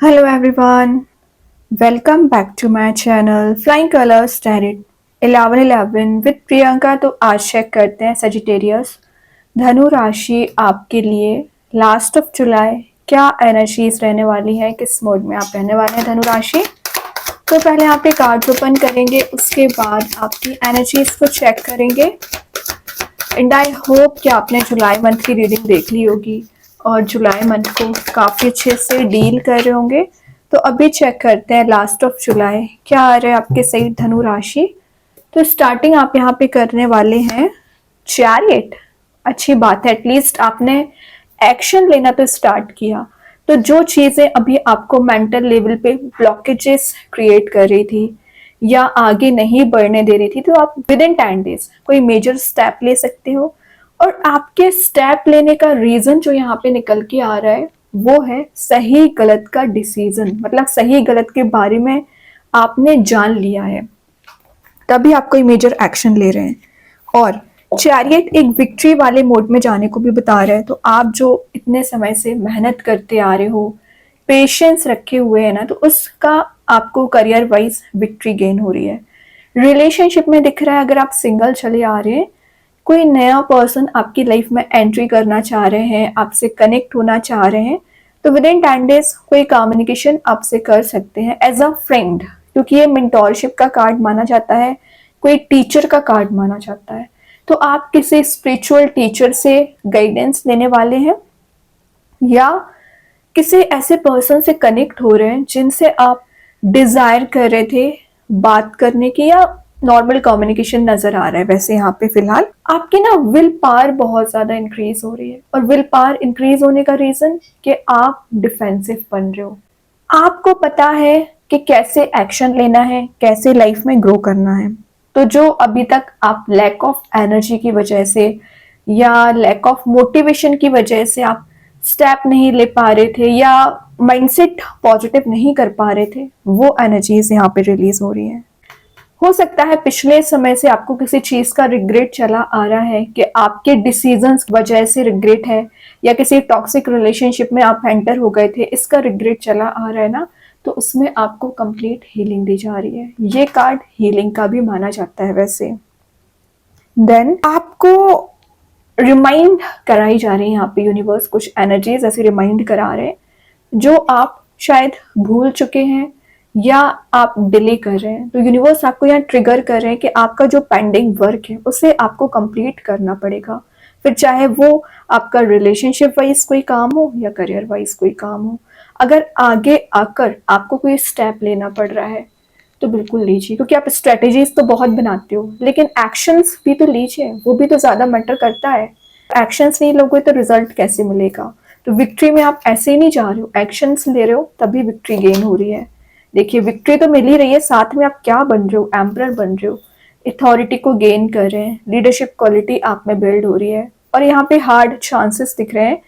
Hello everyone, welcome back to my channel Flying Colors Tarot 1111 with Priyanka. तो आज check करते हैं सजिटेरियस धनु राशि आपके लिए लास्ट ऑफ जुलाई क्या एनर्जीज रहने वाली है, किस मोड में आप रहने वाले हैं धनु राशि। तो पहले यहाँ पे कार्ड्स ओपन करेंगे, उसके बाद आपकी एनर्जीज को चेक करेंगे एंड आई होप कि आपने जुलाई मंथ की रीडिंग देख ली होगी और जुलाई मंथ को काफ़ी अच्छे से डील कर रहे होंगे। तो अभी चेक करते हैं लास्ट ऑफ जुलाई क्या आ रहा है आपके सही धनु राशि। तो स्टार्टिंग आप यहाँ पे करने वाले हैं चैरियट। अच्छी बात है, एटलीस्ट आपने एक्शन लेना तो स्टार्ट किया। तो जो चीज़ें अभी आपको मेंटल लेवल पे ब्लॉकेजेस क्रिएट कर रही थी या आगे नहीं बढ़ने दे रही थी, तो आप विद इन 10 डेज कोई मेजर स्टेप ले सकते हो। और आपके स्टेप लेने का रीजन जो यहाँ पे निकल के आ रहा है वो है सही गलत का डिसीजन, मतलब सही गलत के बारे में आपने जान लिया है तभी आप कोई मेजर एक्शन ले रहे हैं। और चैरियट एक विक्ट्री वाले मोड में जाने को भी बता रहा है। तो आप जो इतने समय से मेहनत करते आ रहे हो, पेशेंस रखे हुए हैं ना, तो उसका आपको करियर वाइज विक्ट्री गेन हो रही है। रिलेशनशिप में दिख रहा है, अगर आप सिंगल चले आ रहे हैं, कोई नया पर्सन आपकी लाइफ में एंट्री करना चाह रहे हैं, आपसे कनेक्ट होना चाह रहे हैं, तो विद इन 10 डेज कोई कम्युनिकेशन आपसे कर सकते हैं एज अ फ्रेंड, क्योंकि ये मेंटोरशिप का कार्ड माना जाता है, कोई टीचर का कार्ड माना जाता है। तो आप किसी स्पिरिचुअल टीचर से गाइडेंस लेने वाले हैं या किसी ऐसे पर्सन से कनेक्ट हो रहे हैं जिनसे आप डिजायर कर रहे थे बात करने की, या नॉर्मल कम्युनिकेशन नजर आ रहा है। वैसे यहाँ पे फिलहाल आपकी ना विल पावर बहुत ज्यादा इंक्रीज हो रही है, और विल पावर इंक्रीज होने का रीजन कि आप डिफेंसिव बन रहे हो। आपको पता है कि कैसे एक्शन लेना है, कैसे लाइफ में ग्रो करना है। तो जो अभी तक आप लैक ऑफ एनर्जी की वजह से या लैक ऑफ मोटिवेशन की वजह से आप स्टेप नहीं ले पा रहे थे या माइंडसेट पॉजिटिव नहीं कर पा रहे थे, वो एनर्जीज यहाँ पे रिलीज हो रही है। हो सकता है पिछले समय से आपको किसी चीज का रिग्रेट चला आ रहा है कि आपके डिसीजंस वजह से रिग्रेट है, या किसी टॉक्सिक रिलेशनशिप में आप एंटर हो गए थे, इसका रिग्रेट चला आ रहा है ना, तो उसमें आपको कंप्लीट हीलिंग दी जा रही है। ये कार्ड हीलिंग का भी माना जाता है वैसे। देन आपको रिमाइंड कराई जा रही है यहाँ पे, यूनिवर्स कुछ एनर्जीज ऐसे रिमाइंड करा रहे हैं जो आप शायद भूल चुके हैं या आप डिले कर रहे हैं। तो यूनिवर्स आपको यहाँ ट्रिगर कर रहे हैं कि आपका जो पेंडिंग वर्क है उसे आपको कंप्लीट करना पड़ेगा, फिर चाहे वो आपका रिलेशनशिप वाइज कोई काम हो या करियर वाइज कोई काम हो। अगर आगे आकर आपको कोई स्टेप लेना पड़ रहा है तो बिल्कुल लीजिए, क्योंकि आप स्ट्रेटेजीज तो बहुत बनाते हो, लेकिन एक्शंस भी तो लीजिए, वो भी तो ज्यादा मैटर करता है। एक्शंस नहीं लोगे तो रिजल्ट कैसे मिलेगा। तो विक्ट्री में आप ऐसे ही नहीं जा रहे हो, एक्शंस ले रहे हो तभी विक्ट्री गेन हो रही है। देखिए विक्ट्री तो मिल ही रही है, साथ में आप क्या बन रहे हो, एम्परर बन रहे हो, अथॉरिटी को गेन कर रहे हैं, लीडरशिप क्वालिटी आप में बिल्ड हो रही है। और यहाँ पे हार्ड चांसेस दिख रहे हैं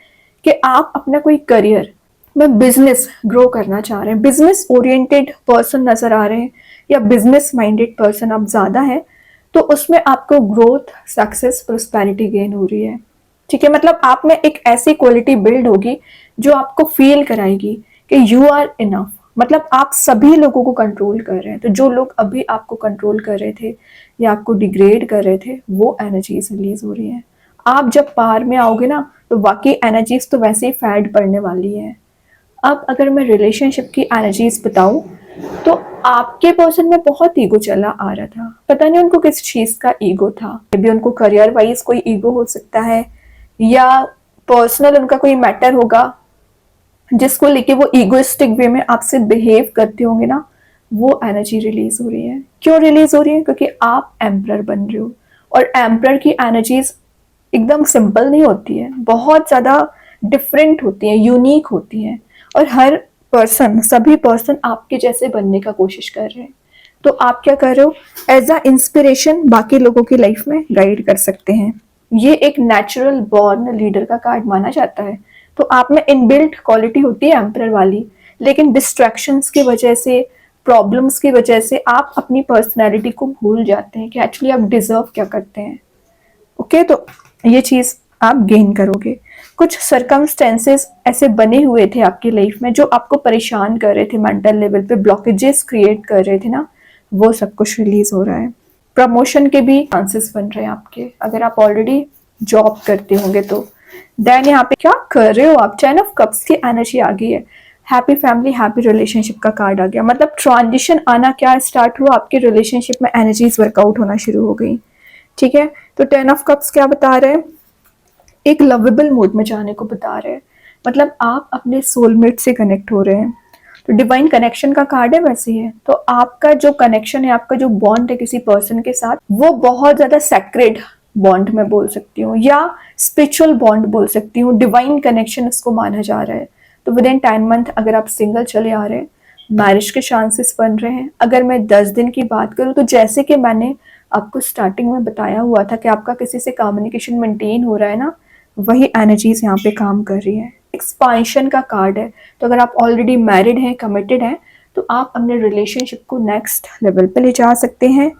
कि आप अपना कोई करियर में बिजनेस ग्रो करना चाह रहे हैं, बिजनेस ओरिएंटेड पर्सन नजर आ रहे हैं, या बिजनेस माइंडेड पर्सन आप ज्यादा हैं, तो उसमें आपको ग्रोथ, सक्सेस, प्रोस्पेरिटी गेन हो रही है। ठीक है, मतलब आप में एक ऐसी क्वालिटी बिल्ड होगी जो आपको फील कराएगी कि यू आर इनफ, मतलब आप सभी लोगों को कंट्रोल कर रहे हैं। तो जो लोग अभी आपको कंट्रोल कर रहे थे या आपको डिग्रेड कर रहे थे, वो एनर्जीज रिलीज हो रही है। आप जब पार में आओगे ना, तो वाकई एनर्जीज तो वैसे ही फैड पड़ने वाली है। अब अगर मैं रिलेशनशिप की एनर्जीज बताऊं, तो आपके पर्सन में बहुत ईगो चला आ रहा था, पता नहीं उनको किस चीज का ईगो था। मे बी उनको करियर वाइज कोई ईगो हो सकता है, या पर्सनल उनका कोई मैटर होगा जिसको लेके वो ईगोइस्टिक वे में आपसे बिहेव करते होंगे ना, वो एनर्जी रिलीज हो रही है। क्यों रिलीज हो रही है? क्योंकि आप एम्परर बन रहे हो, और एम्परर की एनर्जीज एकदम सिंपल नहीं होती है, बहुत ज्यादा डिफरेंट होती है, यूनिक होती हैं। और हर पर्सन, सभी पर्सन आपके जैसे बनने का कोशिश कर रहे हैं। तो आप क्या कर रहे हो, एज अ इंस्पिरेशन बाकी लोगों की लाइफ में गाइड कर सकते हैं। ये एक नेचुरल बॉर्न लीडर का कार्ड माना जाता है। तो आप में इनबिल्ट क्वालिटी होती है एम्परर वाली, लेकिन डिस्ट्रैक्शंस की वजह से, प्रॉब्लम्स की वजह से आप अपनी पर्सनैलिटी को भूल जाते हैं कि एक्चुअली आप डिजर्व क्या करते हैं। ओके, तो ये चीज आप गेन करोगे। कुछ सर्कमस्टेंसेस ऐसे बने हुए थे आपकी लाइफ में जो आपको परेशान कर रहे थे, मेंटल लेवल पे ब्लॉकेजेस क्रिएट कर रहे थे ना, वो सब कुछ रिलीज हो रहा है। प्रमोशन के भी चांसेस बन रहे हैं आपके, अगर आप ऑलरेडी जॉब करते होंगे तो। देन यहाँ पे क्या कर रहे हो आप, 10 ऑफ कप्स की एनर्जी आ गई है। हैप्पी फैमिली, हैप्पी रिलेशनशिप का कार्ड आ गया, मतलब ट्रांजिशन आना क्या स्टार्ट हुआ आपके रिलेशनशिप में, एनर्जीज वर्कआउट होना शुरू हो गई। ठीक है, तो 10 ऑफ कप्स क्या बता रहे हैं, एक लवेबल मोड में जाने को बता रहे हैं, मतलब आप अपने सोलमेट से कनेक्ट हो रहे हैं। तो डिवाइन कनेक्शन का कार्ड है वैसे ही है, तो आपका जो कनेक्शन है, आपका जो बॉन्ड है किसी पर्सन के साथ, वो बहुत ज्यादा सेक्रेड बॉन्ड में बोल सकती हूँ, या स्पिरिचुअल बॉन्ड बोल सकती हूँ, डिवाइन कनेक्शन इसको माना जा रहा है। तो विद इन 10 मंथ अगर आप सिंगल चले आ रहे हैं, मैरिज के चांसेस बन रहे हैं। अगर मैं 10 दिन की बात करूँ तो जैसे कि मैंने आपको स्टार्टिंग में बताया हुआ था कि आपका किसी से कम्युनिकेशन मेंटेन हो रहा है ना, वही एनर्जीज यहाँ पे काम कर रही है। एक्सपांशन का कार्ड है, तो अगर आप ऑलरेडी मैरिड हैं, कमिटेड हैं, तो आप अपने रिलेशनशिप को नेक्स्ट लेवल पे ले जा सकते हैं।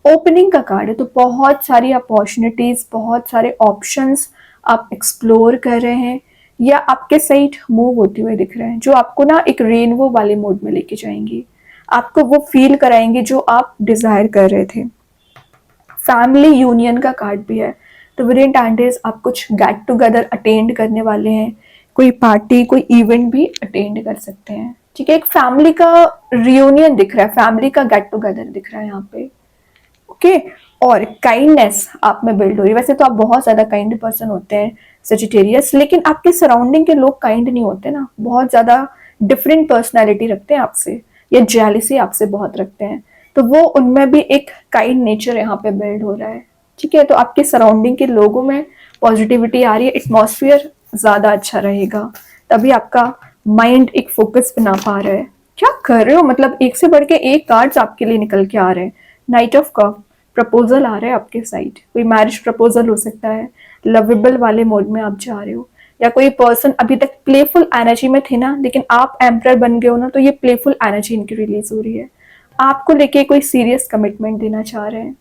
ओपनिंग का कार्ड है, तो बहुत सारी अपॉर्चुनिटीज, बहुत सारे ऑप्शंस आप एक्सप्लोर कर रहे हैं या आपके साइड मूव होते हुए दिख रहे हैं, जो आपको ना एक रेनबो वाले मोड में लेके जाएंगी, आपको वो फील कराएंगे जो आप डिजायर कर रहे थे। फैमिली यूनियन का कार्ड भी है, तो विद इन 10 डेज आप कुछ गेट टुगेदर अटेंड करने वाले हैं, कोई पार्टी, कोई इवेंट भी अटेंड कर सकते हैं। ठीक है, एक फैमिली का रियूनियन दिख रहा है, फैमिली का गेट टुगेदर दिख रहा है यहाँ पे। ओके, और काइंडनेस आप में बिल्ड हो रही है। वैसे तो आप बहुत ज्यादा काइंड पर्सन होते हैं सजिटेरियस, लेकिन आपके सराउंडिंग के लोग काइंड नहीं होते ना, बहुत ज्यादा डिफरेंट पर्सनैलिटी रखते हैं आपसे, या जेलिसी आपसे बहुत रखते हैं, तो वो उनमें भी एक काइंड नेचर यहाँ पे बिल्ड हो रहा है। ठीक है, तो आपके सराउंडिंग के लोगों में पॉजिटिविटी आ रही है, एटमॉस्फेयर ज्यादा अच्छा रहेगा, तभी आपका माइंड एक फोकस बना पा रहा है। क्या कर रहे हो, मतलब एक से बढ़ के एक कार्ड्स आपके लिए निकल के आ रहे हैं। नाइट ऑफ कप, प्रपोजल आ रहा है आपके साइड, कोई मैरिज प्रपोजल हो सकता है, लवेबल वाले मोड में आप जा रहे हो, या कोई पर्सन अभी तक प्लेफुल एनर्जी में थे ना, लेकिन आप एम्परर बन गए हो ना, तो ये प्लेफुल एनर्जी इनकी रिलीज हो रही है, आपको लेके कोई सीरियस कमिटमेंट देना चाह रहे हैं।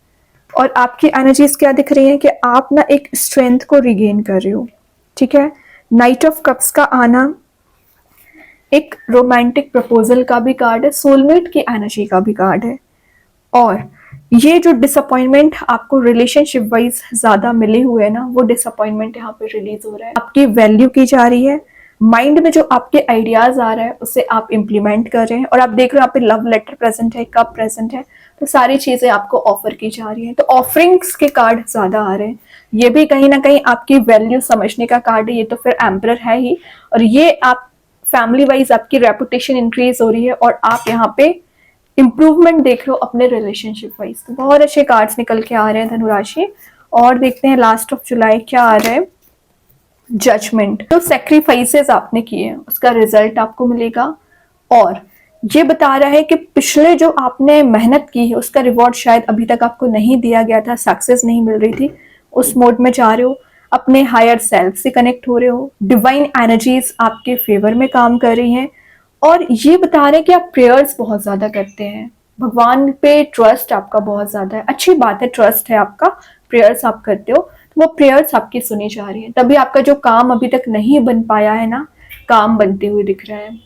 और आपकी एनर्जीज क्या दिख रही है कि आप ना एक स्ट्रेंथ को रिगेन कर रहे हो। ठीक है, नाइट ऑफ कप्स का आना एक रोमांटिक प्रपोजल का भी कार्ड है, सोलमेट की एनर्जी का भी कार्ड है, और ये जो डिसअपॉइंटमेंट आपको रिलेशनशिप वाइज ज्यादा मिले हुए है ना, वो डिसअपॉइंटमेंट यहाँ पे रिलीज हो रहा है, आपकी वैल्यू की जा रही है, माइंड में जो आपके आइडियाज आ रहा है उसे आप इम्प्लीमेंट कर रहे हैं, और आप देख रहे हो यहाँ पे लव लेटर प्रेजेंट है, कप प्रेजेंट है, तो सारी चीजें आपको ऑफर की जा रही है। तो ऑफरिंग्स के कार्ड ज्यादा आ रहे हैं, ये भी कहीं ना कहीं आपकी वैल्यू समझने का कार्ड है, ये तो फिर एम्परर है ही, और ये आप फैमिली वाइज आपकी रेपुटेशन इंक्रीज हो रही है, और आप यहाँ पे इंप्रूवमेंट देख रहे हो अपने रिलेशनशिप वाइज। तो बहुत अच्छे कार्ड्स निकल के आ रहे हैं धनुराशि। और देखते हैं लास्ट ऑफ जुलाई क्या आ रहा है, जजमेंट। तो सेक्रीफाइसेस आपने किए हैं उसका रिजल्ट आपको मिलेगा, और ये बता रहा है कि पिछले जो आपने मेहनत की है उसका रिवॉर्ड शायद अभी तक आपको नहीं दिया गया था, सक्सेस नहीं मिल रही थी, उस मोड में जा रहे हो, अपने हायर सेल्फ से कनेक्ट हो रहे हो, डिवाइन एनर्जीज आपके फेवर में काम कर रही हैं, और ये बता रहे हैं कि आप प्रेयर्स बहुत ज्यादा करते हैं, भगवान पे ट्रस्ट आपका बहुत ज्यादा है। अच्छी बात है, ट्रस्ट है आपका, प्रेयर्स आप करते हो, तो वो प्रेयर्स आपकी सुनी जा रही है, तभी आपका जो काम अभी तक नहीं बन पाया है ना, काम बनते हुए दिख रहा है।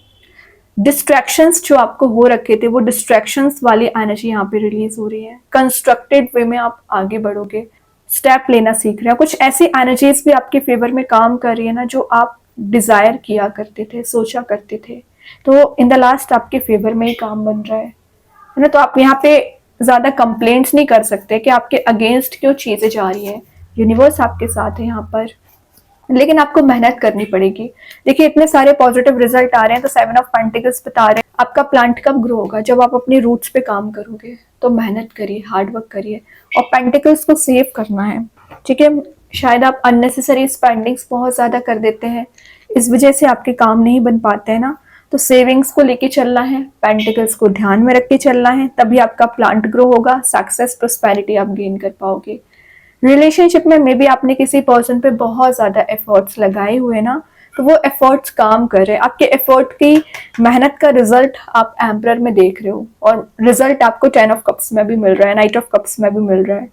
डिस्ट्रैक्शंस जो आपको हो रखे थे, वो डिस्ट्रैक्शंस वाली एनर्जी यहाँ पे रिलीज हो रही है, कंस्ट्रक्टेड वे में आप आगे बढ़ोगे, स्टेप लेना सीख रहे हैं, कुछ ऐसी एनर्जीज भी आपके फेवर में काम कर रही है ना, जो आप डिजायर किया करते थे, सोचा करते थे, तो इन द लास्ट आपके फेवर में ही काम बन रहा है ना। तो आप यहाँ पे ज्यादा कंप्लेंट्स नहीं कर सकते कि आपके अगेंस्ट क्यों चीजें जा रही है, यूनिवर्स आपके साथ है यहाँ पर, लेकिन आपको मेहनत करनी पड़ेगी। देखिए इतने सारे पॉजिटिव रिजल्ट आ रहे हैं, तो 7 ऑफ पेंटिकल्स बता रहे हैं आपका प्लांट कब ग्रो होगा, जब आप अपने रूट्स पे काम करोगे। तो मेहनत करिए, हार्ड वर्क करिए, और पेंटिकल्स को सेव करना है। ठीक है, शायद आप अननेसेसरी स्पेंडिंग्स बहुत ज्यादा कर देते हैं, इस वजह से आपके काम नहीं बन पाते हैं ना, तो सेविंग्स को लेके चलना है, पेंटिकल्स को ध्यान में रख के चलना है, तभी आपका प्लांट ग्रो होगा, सक्सेस प्रोस्पेरिटी आप गेन कर पाओगे। रिलेशनशिप में मे बी आपने किसी पर्सन पे बहुत ज्यादा एफर्ट्स लगाए हुए ना, तो वो एफर्ट्स काम कर रहे हैं, आपके एफर्ट की मेहनत का रिजल्ट आप एम्परर में देख रहे हो, और रिजल्ट आपको 10 ऑफ कप्स में भी मिल रहा है, नाइट ऑफ कप्स में भी मिल रहा है।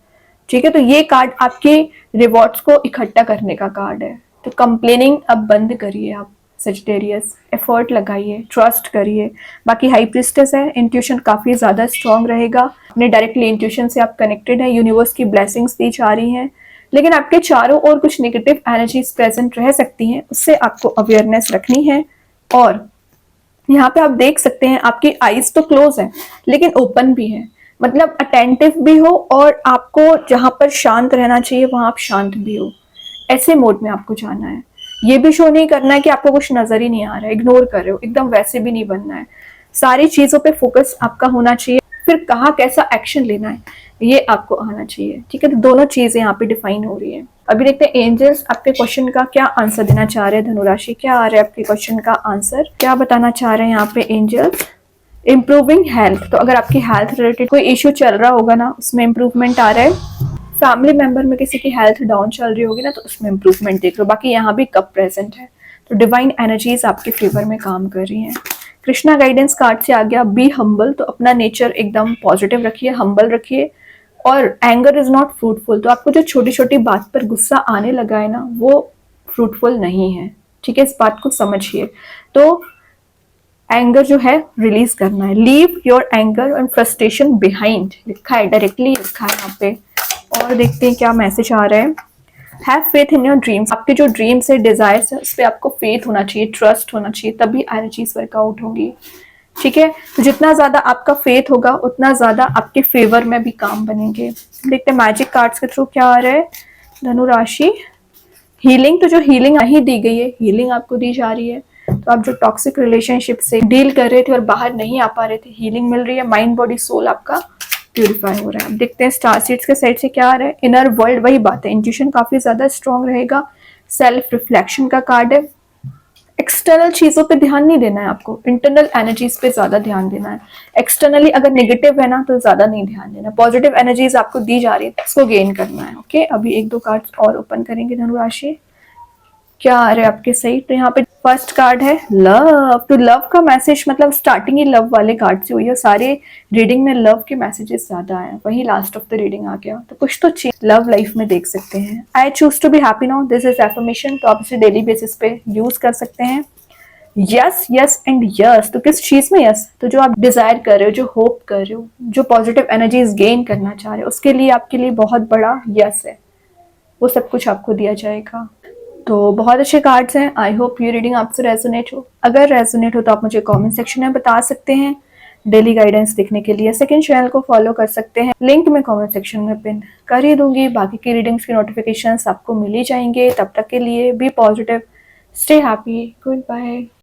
ठीक है, तो ये कार्ड आपके रिवॉर्ड्स को इकट्ठा करने का कार्ड है। तो कंप्लेनिंग अब बंद करिए आप सजिटेरियस, एफर्ट लगाइए, ट्रस्ट करिए। बाकी हाई प्रिस्टेस है, इंट्यूशन काफ़ी ज़्यादा स्ट्रॉन्ग रहेगा, अपने डायरेक्टली इंट्यूशन से आप कनेक्टेड है, यूनिवर्स की ब्लेसिंग्स दी जा रही हैं, लेकिन आपके चारों ओर कुछ नेगेटिव एनर्जीज प्रेजेंट रह सकती हैं, उससे आपको अवेयरनेस रखनी है। और यहाँ पे आप देख सकते हैं आपकी आईज तो क्लोज है लेकिन ओपन भी है, मतलब अटेंटिव भी हो और आपको जहां पर शांत रहना चाहिए वहां आप शांत भी हो, ऐसे मोड में आपको जाना है। ये भी शो नहीं करना है कि आपको कुछ नजर ही नहीं आ रहा है, इग्नोर कर रहे हो, एकदम वैसे भी नहीं बनना है। सारी चीजों पे फोकस आपका होना चाहिए, फिर कहाँ कैसा एक्शन लेना है ये आपको आना चाहिए। ठीक है, तो दोनों चीजें यहाँ पे डिफाइन हो रही है। अभी देखते हैं एंजल्स आपके क्वेश्चन का क्या आंसर देना चाह रहे हैं। धनुराशि, क्या आ रहा है आपके क्वेश्चन का आंसर, क्या बताना चाह रहे हैं यहाँ पे एंजल्स। इम्प्रूविंग हेल्थ, तो अगर आपकी हेल्थ रिलेटेड कोई इश्यू चल रहा होगा ना, उसमें इम्प्रूवमेंट आ रहा है। फैमिली मेंबर में किसी की हेल्थ डाउन चल रही होगी ना, तो उसमें इम्प्रूवमेंट देख लो। बाकी यहाँ भी कप प्रेजेंट है, तो डिवाइन एनर्जीज आपके फेवर में काम कर रही हैं। कृष्णा गाइडेंस कार्ड से आ गया बी हम्बल, तो अपना नेचर एकदम पॉजिटिव रखिए, हम्बल रखिए। और एंगर इज नॉट फ्रूटफुल, तो आपको जो छोटी छोटी बात पर गुस्सा आने लगा है ना, वो फ्रूटफुल नहीं है। ठीक है, इस बात को समझिए। तो एंगर जो है रिलीज करना है, leave your anger and frustration behind, लिखा है, डायरेक्टली लिखा है यहाँ पे। और देखते हैं क्या मैसेज आ रहा है। Have faith in your dreams, आपके जो ड्रीम्स है, डिजायर्स है, उस पर आपको फेथ होना चाहिए, ट्रस्ट होना चाहिए, तभी एनर्जीज वर्कआउट होंगी। ठीक है, तो जितना ज्यादा आपका फेथ होगा उतना ज्यादा आपके फेवर में भी काम बनेंगे। देखते हैं मैजिक कार्ड्स के थ्रू क्या आ रहा है। धनु राशि, हीलिंग, तो जो हीलिंग नहीं दी गई है, हीलिंग आपको दी जा रही है। तो आप जो टॉक्सिक रिलेशनशिप से डील कर रहे थे और बाहर नहीं आ पा रहे थे, हीलिंग मिल रही है, माइंड बॉडी सोल आपका प्यूरिफाई हो रहा है। अब देखते हैं स्टार सीड्स के साइड से क्या आ रहा है। इनर वर्ल्ड, वही बात है, इंट्यूशन काफी ज्यादा स्ट्रॉन्ग रहेगा। सेल्फ रिफ्लेक्शन का कार्ड है। एक्सटर्नल चीजों पे ध्यान नहीं देना है आपको, इंटरनल एनर्जीज पे ज्यादा ध्यान देना है। एक्सटर्नली अगर नेगेटिव है ना, तो ज्यादा नहीं ध्यान देना, पॉजिटिव एनर्जीज आपको दी जा रही है, उसको गेन करना है। ओके, अभी एक दो कार्ड्स और ओपन करेंगे धनु राशि, क्या आ रहा है आपके सही। तो यहाँ पे फर्स्ट कार्ड है लव, तो लव का मैसेज, मतलब स्टार्टिंग ही लव वाले कार्ड से हुई है, सारे रीडिंग में लव के मैसेजेस ज्यादा आए, वही लास्ट ऑफ द रीडिंग आ गया, तो कुछ तो चेंज लव लाइफ में देख सकते हैं। I choose to be happy now, this is affirmation, तो आप इसे डेली बेसिस पे यूज कर सकते हैं। यस यस एंड यस, तो किस चीज में यस, तो जो आप डिजायर कर रहे हो, जो होप कर रहे हो, जो पॉजिटिव एनर्जीज गेन करना चाह रहे हो, उसके लिए आपके लिए बहुत बड़ा यस है, वो सब कुछ आपको दिया जाएगा। तो बहुत अच्छे कार्ड्स हैं, आई होप ये रीडिंग आपसे रेजोनेट हो। अगर रेजोनेट हो तो आप मुझे कमेंट सेक्शन में बता सकते हैं। डेली गाइडेंस देखने के लिए सेकंड चैनल को फॉलो कर सकते हैं, लिंक मैं कमेंट सेक्शन में पिन कर ही दूंगी। बाकी की रीडिंग्स की नोटिफिकेशंस आपको मिल ही जाएंगे। तब तक के लिए be positive, stay happy, good bye.